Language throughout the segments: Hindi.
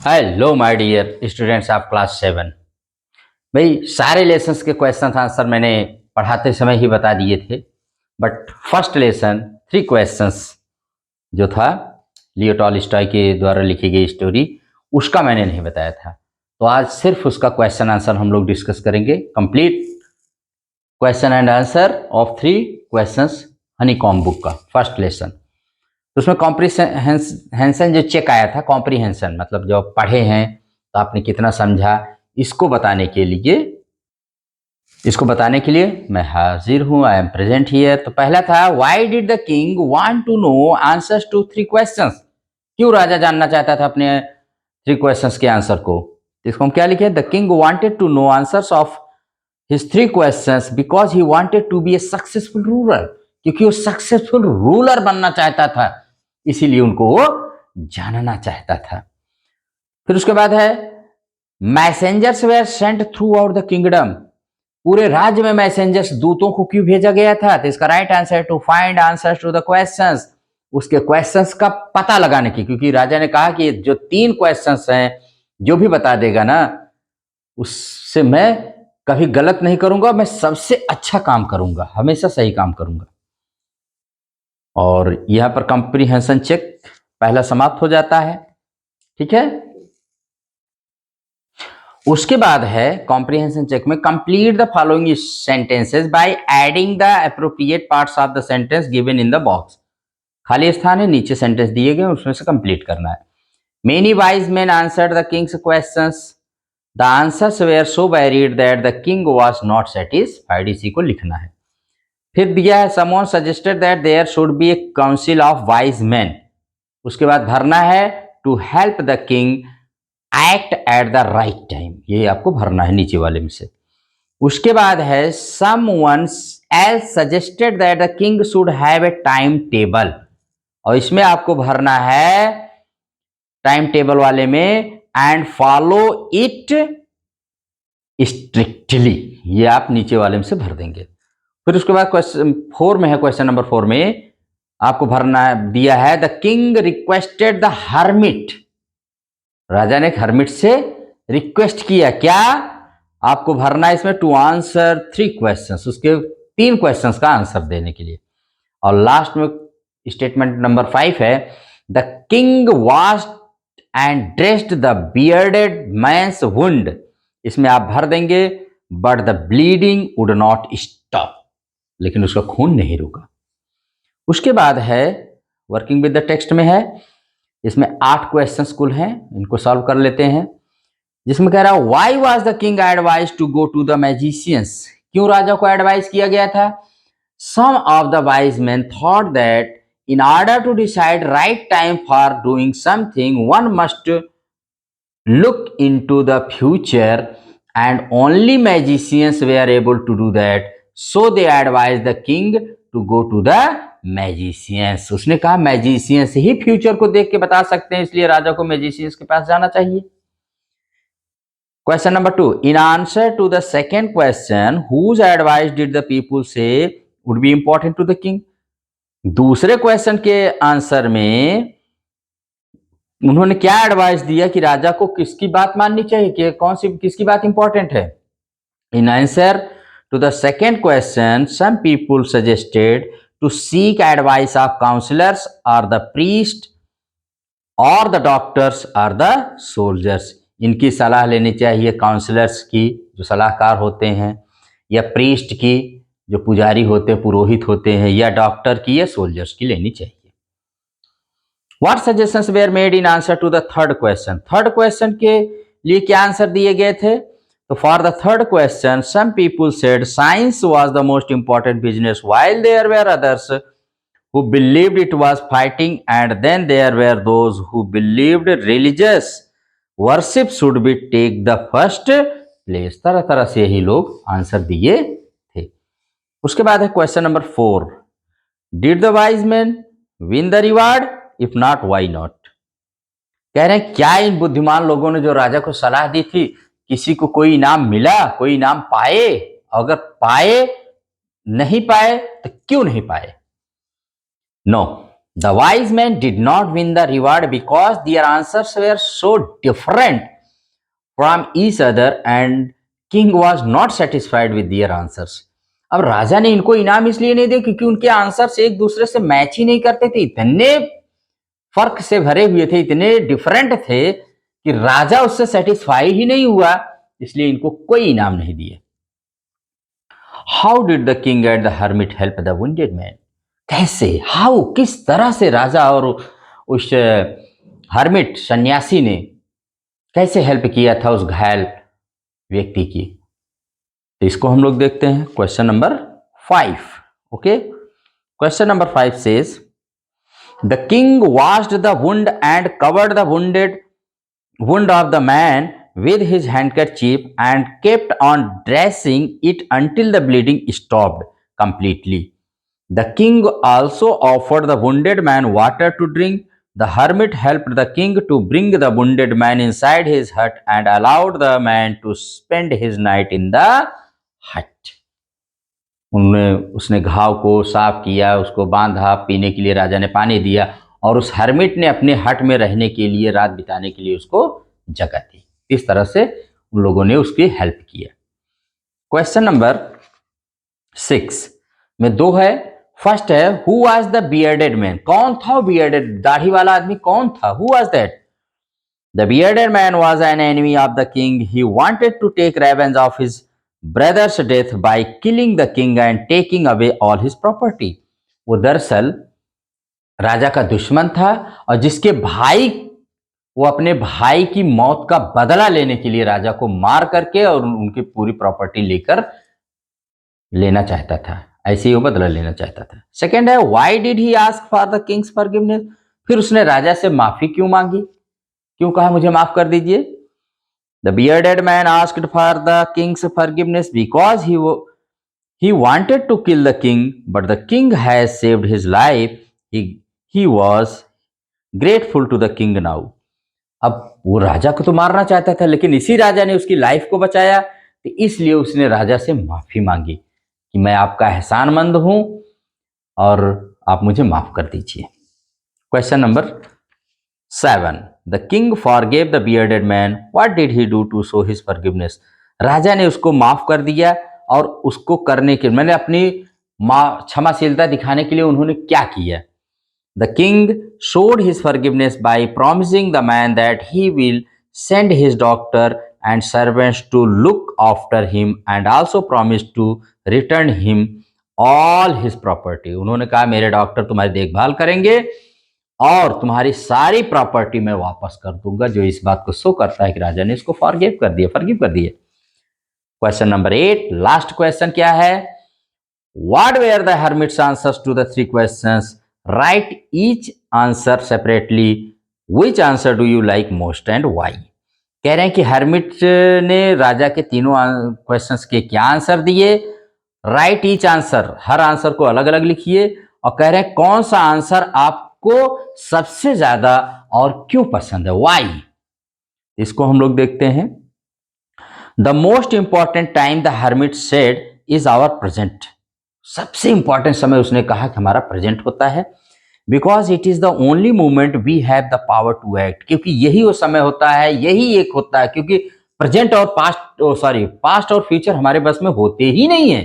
Hello my dear students of class 7। भाई सारे लेसन्स के क्वेश्चन आंसर मैंने पढ़ाते समय ही बता दिए थे, बट फर्स्ट लेसन 3 क्वेश्चंस जो था लियो टॉलस्टॉय के द्वारा लिखी गई स्टोरी, उसका मैंने नहीं बताया था। तो आज सिर्फ उसका क्वेश्चन आंसर हम लोग डिस्कस करेंगे। Complete question and answer of 3 questions honeycomb book का फर्स्ट लेसन। तो उसमें कॉम्प्रीहेंशन जो चेक आया था, कॉम्प्रीहेंशन मतलब जो आप पढ़े हैं तो आपने कितना समझा, इसको बताने के लिए मैं हाजिर हूँ। I am present here. तो पहला था, why did the king want to know answers to 3 questions. क्यों राजा जानना चाहता था अपने 3 क्वेश्चंस के आंसर को। तो इसको हम क्या लिखे, the king wanted to know answers of his 3 questions because he wanted to be a successful ruler. क्योंकि वो सक्सेसफुल रूलर बनना चाहता था, इसीलिए उनको वो जानना चाहता था। फिर उसके बाद है, messengers were sent throughout the kingdom. पूरे राज्य में मैसेंजर्स दूतों को क्यों भेजा गया था। तो इसका right answer, to find answers to the questions, उसके क्वेश्चंस का पता लगाने की। क्योंकि राजा ने कहा कि जो 3 क्वेश्चंस हैं, जो भी बता देगा ना, उससे मैं कभी गलत नहीं करूंगा, मैं सबसे अच्छा काम करूंगा, हमेशा सही काम करूंगा। और यहां पर कंप्रीहेंशन चेक पहला समाप्त हो जाता है। ठीक है। उसके बाद है कॉम्प्रीहेंशन चेक में, complete the following sentences by adding the appropriate parts of the sentence given in the box. खाली स्थान है, नीचे सेंटेंस दिए गए, उसमें से कंप्लीट करना है। Many wise man answered the king's questions, the answers were so varied that the king was not satisfied. इसी को लिखना है। फिर दिया है, someone suggested that there should be a council of wise man. उसके बाद भरना है, to help the king act at the right time. ये आपको भरना है नीचे वाले में से। उसके बाद है, someone else suggested that the king should have a time table. और इसमें आपको भरना है टाइम टेबल वाले में, एंड फॉलो इट स्ट्रिक्टली। ये आप नीचे वाले में से भर देंगे। फिर उसके बाद क्वेश्चन 4 में है, क्वेश्चन नंबर 4 में आपको भरना दिया है, the king requested the hermit. राजा ने हर्मिट से रिक्वेस्ट किया क्या, आपको भरना है इसमें, टू आंसर 3 क्वेश्चंस, उसके 3 क्वेश्चंस का आंसर देने के लिए। और लास्ट में स्टेटमेंट नंबर 5 है, the king washed and dressed the bearded man's wound. इसमें आप भर देंगे, but the bleeding would not stop, लेकिन उसका खून नहीं रुका। उसके बाद है, वर्किंग विद द टेक्स्ट में है, इसमें 8 क्वेश्चंस कुल हैं, इनको सॉल्व कर लेते हैं। जिसमें कह रहा है, why was the king advise to go to the magicians. क्यों राजा को एडवाइस किया गया था। Some of the wise man thought that in order to decide right time for doing something one must look into the future and only magicians वे are able to do that, so they advise the king to go to the magicians. उसने कहा मैजिशियंस ही फ्यूचर को देख के बता सकते हैं, इसलिए राजा को मैजिशियंस के पास जाना चाहिए। Question number 2, in answer to the second question, whose advice did the people say would be important to the king. दूसरे क्वेश्चन के आंसर में उन्होंने क्या एडवाइस दिया कि राजा को किसकी बात माननी चाहिए, कि कौन सी किसकी बात इंपॉर्टेंट है। In answer to the second question, some people suggested to seek advice of counsellors और द प्रीस्ट और द डॉक्टर्स और द सोल्जर्स। इनकी सलाह लेनी चाहिए, काउंसलर्स की जो सलाहकार होते हैं, या प्रीस्ट की जो पुजारी होते हैं, पुरोहित होते हैं, या डॉक्टर की या सोल्जर्स की लेनी चाहिए। What suggestions were made in answer to the third question. Third question के लिए क्या आंसर दिए गए थे। तो for the third question, some people said science was the most important business while there were others who believed it was fighting, and then there were those who believed religious worship should be take the first place। तरह तरह से ही लोग आंसर दिए थे। उसके बाद है question number 4, did the wise man win the reward, if not why not. कह रहे हैं क्या इन बुद्धिमान लोगों ने जो राजा को सलाह दी थी, किसी को कोई इनाम मिला, कोई इनाम पाए। अगर पाए, नहीं पाए तो क्यों नहीं पाए। No, The wise men did not win the reward because their answers were so different from each other and king was not satisfied with their answers. अब राजा ने इनको इनाम इसलिए नहीं दिया क्योंकि उनके आंसर्स एक दूसरे से मैच ही नहीं करते थे, इतने फर्क से भरे हुए थे, इतने डिफरेंट थे कि राजा उससे सेटिस्फाई ही नहीं हुआ, इसलिए इनको कोई इनाम नहीं दिए। How did the king and the hermit help the wounded man? कैसे, हाउ, किस तरह से राजा और उस हर्मिट सन्यासी ने कैसे हेल्प किया था उस घायल व्यक्ति की? तो इसको हम लोग देखते हैं question number 5। Okay, question number 5 says the king washed the wound and covered the wound of the man with his handkerchief and kept on dressing it until the bleeding stopped completely. The king also offered the wounded man water to drink. The hermit helped the king to bring the wounded man inside his hut and allowed the man to spend his night in the hut. उसने घाव को साफ किया, उसको बांधा, पीने के लिए राजा ने पानी दिया और उस हर्मिट ने अपने हट में रहने के लिए, रात बिताने के लिए उसको जगह दी। इस तरह से उन लोगों ने उसकी हेल्प किया। क्वेश्चन नंबर 6 में 2 है। फर्स्ट है who was the bearded man? कौन था बियर्डेड, दाढ़ी वाला आदमी कौन था? Who was that? The bearded man was an enemy of the king. He wanted to take revenge of his brother's death by killing the king and taking away all his property. वो दरअसल राजा का दुश्मन था और जिसके भाई, वो अपने भाई की मौत का बदला लेने के लिए राजा को मार करके और उनकी पूरी प्रॉपर्टी लेकर लेना चाहता था, ऐसे ही वो बदला लेना चाहता था। सेकेंड है why did he ask for the Kings forgiveness? फिर उसने राजा से माफी क्यों मांगी, क्यों कहा मुझे माफ कर दीजिए? The bearded man asked for the king's forgiveness because he wanted to kill the king, but the king has saved his life. He was grateful to the king now. अब वो राजा को तो मारना चाहता था, लेकिन इसी राजा ने उसकी लाइफ को बचाया, तो इसलिए उसने राजा से माफी मांगी कि मैं आपका एहसानमंद हूं और आप मुझे माफ कर दीजिए। Question number 7 the king forgave the bearded man. What did he do to show his forgiveness? राजा ने उसको माफ कर दिया और उसको करने के मैंने अपनी क्षमाशीलता दिखाने के लिए उन्होंने क्या किया? The king showed his forgiveness by promising the man that he will send his doctor and servants to look after him and also promised to return him all his property. उन्होंने कहा मेरे डॉक्टर तुम्हारी देखभाल करेंगे और तुम्हारी सारी प्रॉपर्टी मैं वापस कर दूंगा, जो इस बात को शो करता है कि राजा ने इसको फॉरगिव कर दिया। क्वेश्चन नंबर 8 लास्ट क्वेश्चन क्या है? What were the hermit's answers to the 3 questions? Right each answer separately. Which answer do you like most and why? कह रहे हैं कि हर्मिट ने राजा के तीनों क्वेश्चंस के क्या आंसर दिए, राइट ईच आंसर, हर आंसर को अलग अलग लिखिए, और कह रहे हैं कौन सा आंसर आपको सबसे ज्यादा और क्यों पसंद है, व्हाई। इसको हम लोग देखते हैं। The most important time the hermit said is our present. सबसे इंपॉर्टेंट समय उसने कहा कि हमारा प्रेजेंट होता है। Because it is the only moment we have the power to act. क्योंकि यही वो समय होता है, यही एक होता है, क्योंकि प्रेजेंट और पास्ट और फ्यूचर हमारे बस में होते ही नहीं है।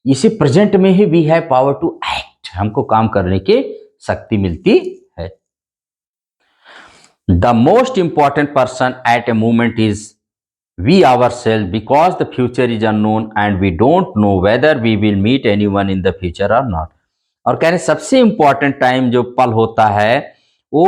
इसी प्रेजेंट में ही we have power to act, हमको काम करने की शक्ति मिलती है। The most important person at a moment is we ourselves, because the future is unknown and we don't know whether we will meet anyone in the future or not. और कह रहे सबसे इंपॉर्टेंट टाइम जो पल होता है वो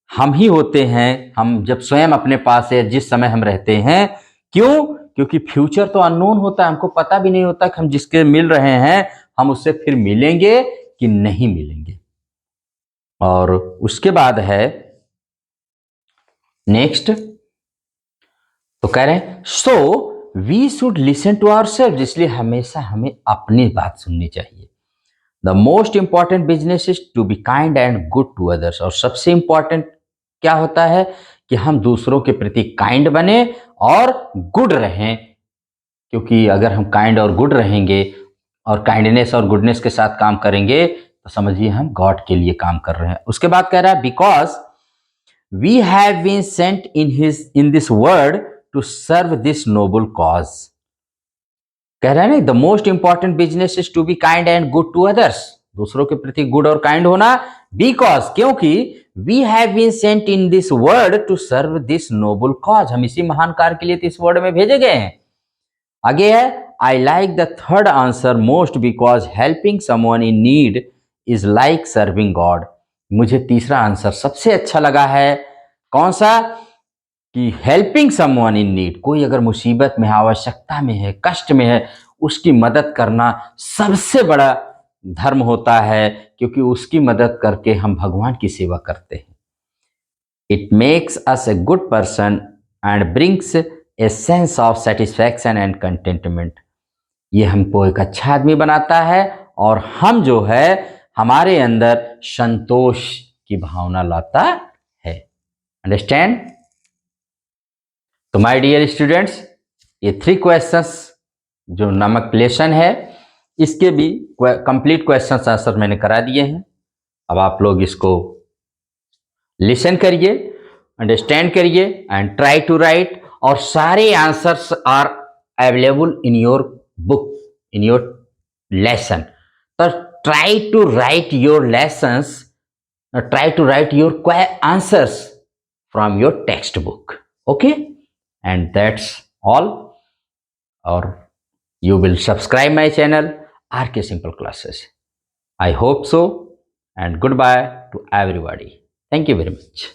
हम ही होते हैं, हम जब स्वयं अपने पास है, जिस समय हम रहते हैं। क्यों? क्योंकि फ्यूचर तो अननोन होता है, हमको पता भी नहीं होता कि हम जिसके मिल रहे हैं हम उससे फिर मिलेंगे कि नहीं मिलेंगे। और उसके बाद है नेक्स्ट, तो कह रहे हैं so we should listen to ourselves, इसलिए हमेशा हमें अपनी बात सुननी चाहिए। The most important business is to be kind and good to others. और सबसे इंपॉर्टेंट क्या होता है कि हम दूसरों के प्रति काइंड बने और गुड रहें, क्योंकि अगर हम काइंड और गुड रहेंगे और काइंडनेस और गुडनेस के साथ काम करेंगे तो तो समझिए हम गॉड के लिए काम कर रहे हैं। उसके बाद कह रहा है because we have been sent in this world to serve this noble cause. कह रहा है ना the most important business is to be kind and good to others, दूसरों के प्रति गुड और काइंड होना। बिकॉज क्योंकि we have been sent in this world to serve this noble cause, हम इसी महान कार्य के लिए तो इस वर्ल्ड में भेजे गए हैं। आगे है I like the third answer most because helping someone in need is like serving God. मुझे तीसरा आंसर सबसे अच्छा लगा है। कौन सा? कि हेल्पिंग समवन इन नीड, कोई अगर मुसीबत में है, आवश्यकता में है, कष्ट में है, उसकी मदद करना सबसे बड़ा धर्म होता है, क्योंकि उसकी मदद करके हम भगवान की सेवा करते हैं। It makes us a good person and brings a sense of satisfaction and contentment. ये हमको एक अच्छा आदमी बनाता है और हम जो है हमारे अंदर संतोष की भावना लाता है। अंडरस्टैंड? तो माय डियर स्टूडेंट्स, ये 3 क्वेश्चंस जो नमक लेसन है, इसके भी कंप्लीट क्वेश्चंस आंसर मैंने करा दिए हैं। अब आप लोग इसको लिसन करिए, अंडरस्टैंड करिए एंड ट्राई टू राइट। और सारे answers are available in your book, in your lesson. तो try to write your lessons, try to write your answers from your text book, okay? And that's all. Or you will subscribe my channel RK Simple Classes. I hope so, and goodbye to everybody. Thank you very much.